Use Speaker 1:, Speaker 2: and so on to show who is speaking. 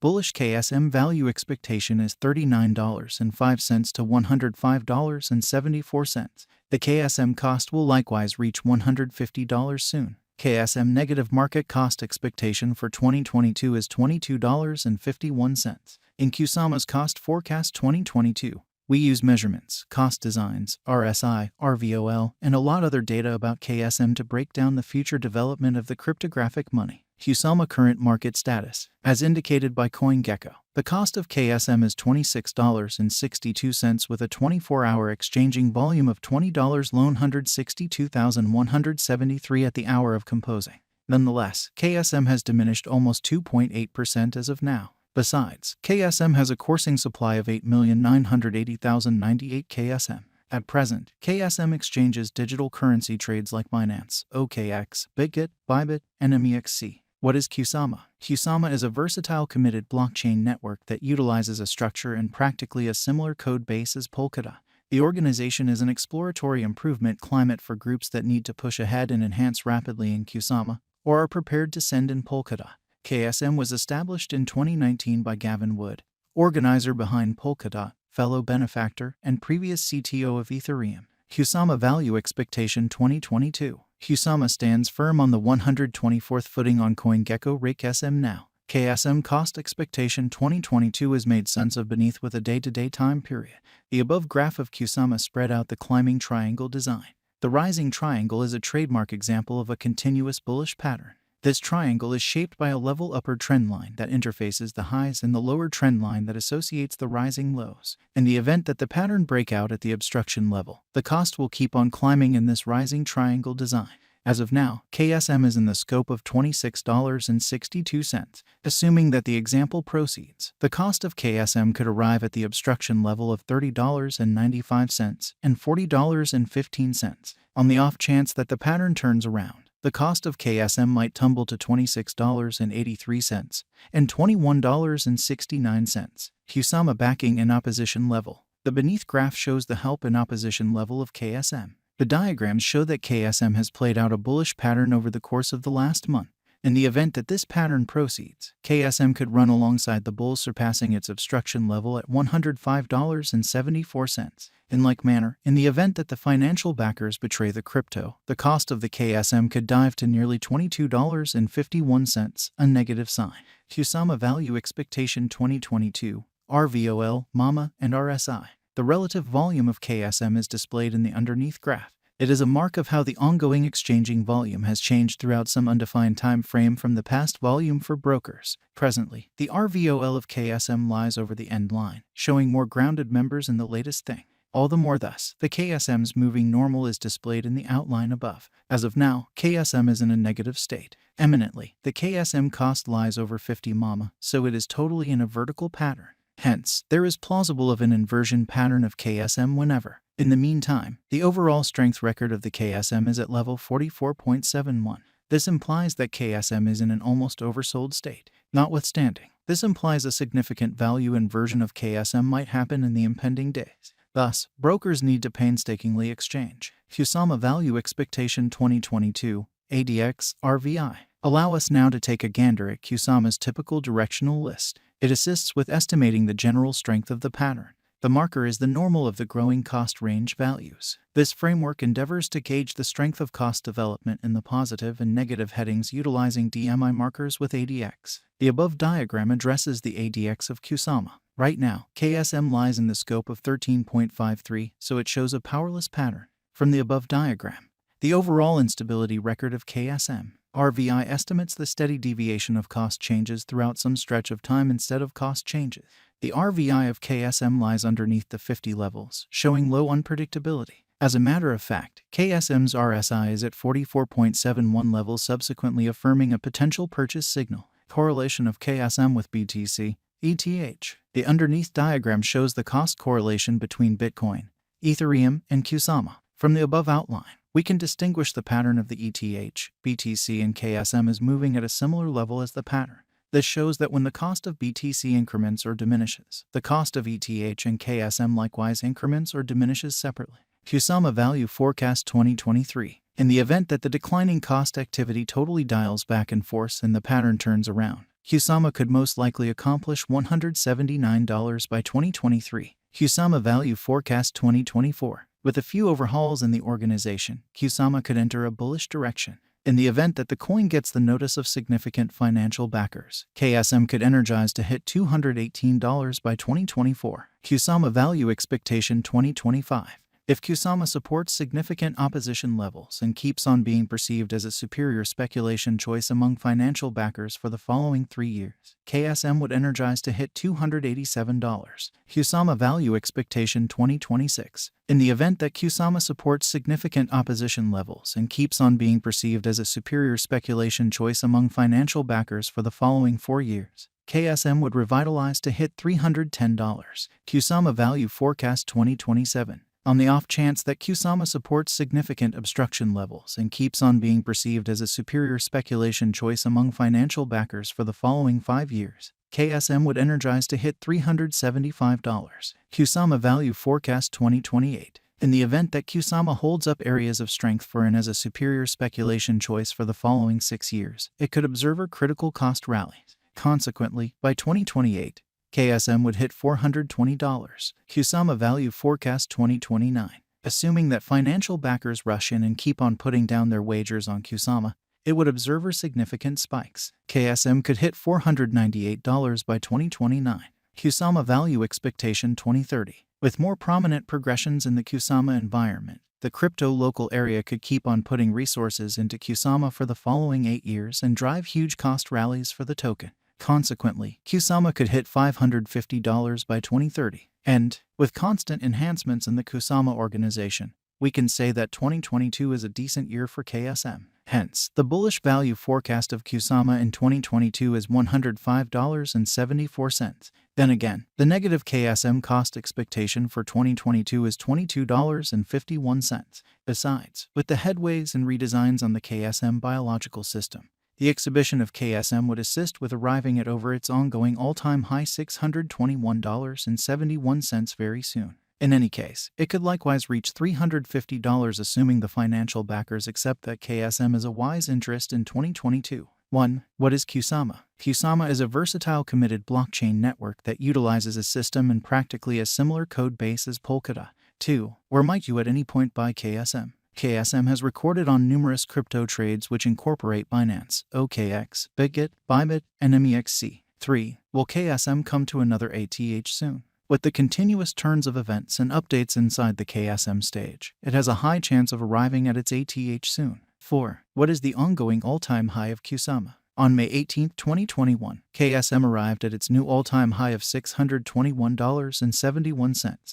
Speaker 1: Bullish KSM value expectation is $39.05 to $105.74. The KSM cost will likewise reach $150 soon. KSM negative market cost expectation for 2022 is $22.51. In Kusama's cost forecast 2022, we use measurements, cost designs, RSI, RVOL, and a lot other data about KSM to break down the future development of the cryptographic money. Kusama current market status. As indicated by CoinGecko, the cost of KSM is $26.62 with a 24-hour exchanging volume of $20 loan 162,173 at the hour of composing. Nonetheless, KSM has diminished almost 2.8% as of now. Besides, KSM has a coursing supply of 8,980,098 KSM. At present, KSM exchanges digital currency trades like Binance, OKX, Bitget, Bybit, and MEXC. What is Kusama? Kusama is a versatile committed blockchain network that utilizes a structure and practically a similar code base as Polkadot. The organization is an exploratory improvement climate for groups that need to push ahead and enhance rapidly in Kusama, or are prepared to send in Polkadot. KSM was established in 2019 by Gavin Wood, organizer behind Polkadot, fellow benefactor, and previous CTO of Ethereum. Kusama value expectation 2022. Kusama stands firm on the 124th footing on CoinGecko Rake SM now. KSM cost expectation 2022 is made sense of beneath with a day-to-day time period. The above graph of Kusama spread out the climbing triangle design. The rising triangle is a trademark example of a continuous bullish pattern. This triangle is shaped by a level upper trend line that interfaces the highs and the lower trend line that associates the rising lows. In the event that the pattern break out at the obstruction level, the cost will keep on climbing in this rising triangle design. As of now, KSM is in the scope of $26.62. Assuming that the example proceeds, the cost of KSM could arrive at the obstruction level of $30.95 and $40.15. On the off chance that the pattern turns around, the cost of KSM might tumble to $26.83 and $21.69. Kusama backing and opposition level. The beneath graph shows the help and opposition level of KSM. The diagrams show that KSM has played out a bullish pattern over the course of the last month. In the event that this pattern proceeds, KSM could run alongside the bulls, surpassing its obstruction level at $105.74. In like manner, in the event that the financial backers betray the crypto, the cost of the KSM could dive to nearly $22.51, a negative sign. Kusama value expectation 2022, RVOL, MAMA, and RSI. The relative volume of KSM is displayed in the underneath graph. It is a mark of how the ongoing exchanging volume has changed throughout some undefined time frame from the past volume for brokers. Presently, the RVOL of KSM lies over the end line, showing more grounded members in the latest thing. All the more thus, the KSM's moving normal is displayed in the outline above. As of now, KSM is in a negative state. Eminently, the KSM cost lies over 50 MAMA, so it is totally in a vertical pattern. Hence, there is plausible of an inversion pattern of KSM whenever. In the meantime, the overall strength record of the KSM is at level 44.71. This implies that KSM is in an almost oversold state. Notwithstanding, this implies a significant value inversion of KSM might happen in the impending days. Thus, brokers need to painstakingly exchange. Kusama value expectation 2022, ADX, RVI. Allow us now to take a gander at Kusama's typical directional list. It assists with estimating the general strength of the pattern. The marker is the normal of the growing cost range values. This framework endeavors to gauge the strength of cost development in the positive and negative headings utilizing DMI markers with ADX. The above diagram addresses the ADX of Kusama. Right now, KSM lies in the scope of 13.53, so it shows a powerless pattern. From the above diagram, the overall instability record of KSM. RVI estimates the steady deviation of cost changes throughout some stretch of time instead of cost changes. The RVI of KSM lies underneath the 50 levels, showing low unpredictability. As a matter of fact, KSM's RSI is at 44.71 levels, subsequently affirming a potential purchase signal. Correlation of KSM with BTC, ETH. The underneath diagram shows the cost correlation between Bitcoin, Ethereum, and Kusama. From the above outline, we can distinguish the pattern of the ETH, BTC, and KSM as moving at a similar level as the pattern. This shows that when the cost of BTC increments or diminishes, the cost of ETH and KSM likewise increments or diminishes separately. Kusama value forecast 2023. In the event that the declining cost activity totally dials back in force and the pattern turns around, Kusama could most likely accomplish $179 by 2023. Kusama Value Forecast 2024. With a few overhauls in the organization, Kusama could enter a bullish direction. In the event that the coin gets the notice of significant financial backers, KSM could energize to hit $218 by 2024. Kusama Value Expectation 2025. If Kusama supports significant opposition levels and keeps on being perceived as a superior speculation choice among financial backers for the following 3 years, KSM would energize to hit $287. Kusama Value Expectation 2026. In the event that Kusama supports significant opposition levels and keeps on being perceived as a superior speculation choice among financial backers for the following 4 years, KSM would revitalize to hit $310. Kusama Value Forecast 2027. On the off chance that Kusama supports significant obstruction levels and keeps on being perceived as a superior speculation choice among financial backers for the following 5 years, KSM would energize to hit $375. Kusama Value Forecast 2028. In the event that Kusama holds up areas of strength for and as a superior speculation choice for the following 6 years, it could observe critical cost rallies. Consequently, by 2028, KSM would hit $420. Kusama Value Forecast 2029. Assuming that financial backers rush in and keep on putting down their wagers on Kusama, it would observe significant spikes. KSM could hit $498 by 2029. Kusama Value Expectation 2030. With more prominent progressions in the Kusama environment, the crypto local area could keep on putting resources into Kusama for the following 8 years and drive huge cost rallies for the token. Consequently, Kusama could hit $550 by 2030. And, with constant enhancements in the Kusama organization, we can say that 2022 is a decent year for KSM. Hence, the bullish value forecast of Kusama in 2022 is $105.74. Then again, the negative KSM cost expectation for 2022 is $22.51. Besides, with the headways and redesigns on the KSM biological system, the exhibition of KSM would assist with arriving at over its ongoing all-time high $621.71 very soon. In any case, it could likewise reach $350 assuming the financial backers accept that KSM is a wise interest in 2022. 1. What is Kusama? Kusama is a versatile committed blockchain network that utilizes a system and practically a similar code base as Polkadot. 2. Where might you at any point buy KSM? KSM has recorded on numerous crypto trades which incorporate Binance, OKX, Bitget, Bybit, and MEXC. 3. Will KSM come to another ATH soon? With the continuous turns of events and updates inside the KSM stage, it has a high chance of arriving at its ATH soon. 4. What is the ongoing all-time high of Kusama? On May 18, 2021, KSM arrived at its new all-time high of $621.71.